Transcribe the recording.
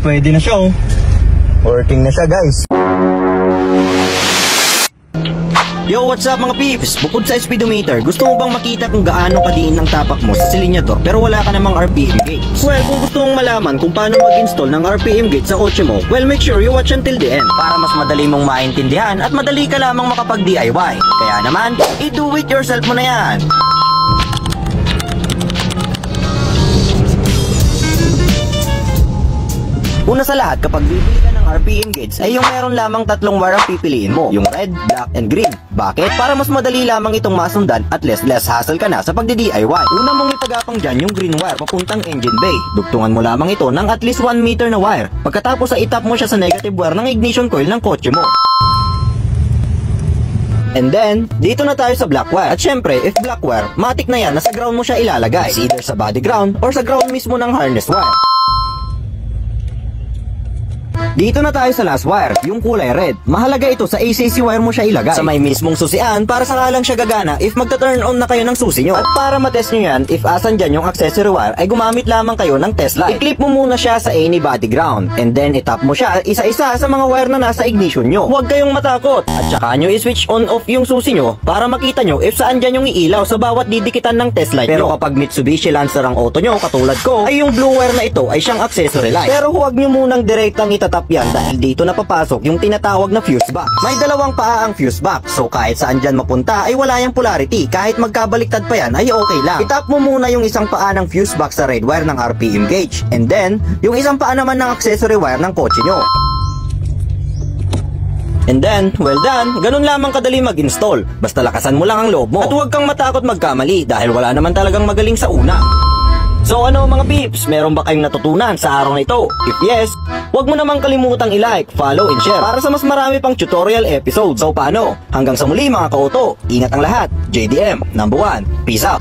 pwede na siya oh. Working na siya guys. Yo, what's up mga peeps? Bukod sa speedometer, gusto mo bang makita kung gaano kadiin ang tapak mo sa silinyador pero wala ka namang RPM gauge? Well, kung gusto mong malaman kung paano mag-install ng RPM gauge sa kotse mo, well, make sure you watch until the end para mas madali mong maintindihan at madali ka lamang makapag-DIY. Kaya naman, i-do it yourself mo na yan! Una sa lahat, kapag bibili ka ng RPM gauge ay yung meron lamang tatlong wire ang pipiliin mo, yung red, black, and green. Bakit? Para mas madali lamang itong masundan at less hassle ka na sa pagdi-DIY. Una mong ipagapang dyan yung green wire papuntang engine bay. Dugtungan mo lamang ito ng at least 1 meter na wire. Pagkatapos ay itap mo siya sa negative wire ng ignition coil ng kotse mo. And then, dito na tayo sa black wire. At syempre, if black wire, matik na yan na sa ground mo siya ilalagay. Either sa body ground or sa ground mismo ng harness wire. Dito na tayo sa last wire, yung kulay red. Mahalaga ito sa ACC wire mo siya ilagay sa may mismong susian para sakalang siya gagana if magta-turn on na kayo ng susi nyo. At para matest nyo yan, if asan dyan yung accessory wire, ay gumamit lamang kayo ng test light. I-clip mo muna siya sa any body ground and then itap mo siya isa-isa sa mga wire na nasa ignition nyo. Huwag kayong matakot at saka nyo i-switch on off yung susi nyo para makita nyo if saan dyan yung iilaw sa bawat didikitan ng test light nyo. Pero kapag Mitsubishi Lancer ang auto nyo, katulad ko, ay yung blue wire na ito ay siyang accessory light. Pero huwag nyo munang direktang itatap yan dahil dito na papasok yung tinatawag na fuse box. May dalawang paa ang fuse box, so kahit saan dyan mapunta ay wala yung polarity. Kahit magkabaliktad pa yan ay okay lang. Itap mo muna yung isang paa ng fuse box sa red wire ng RPM gauge and then yung isang paa naman ng accessory wire ng kotse nyo. And then, well done, ganun lamang kadali mag-install. Basta lakasan mo lang ang loob mo at huwag kang matakot magkamali dahil wala naman talagang magaling sa una. So ano mga peeps, meron ba kayong natutunan sa araw na ito? If yes, huwag mo namang kalimutang i-like, follow, and share para sa mas marami pang tutorial episodes. So paano? Hanggang sa muli mga ka-auto, ingat ang lahat. JDM, #1. Peace out!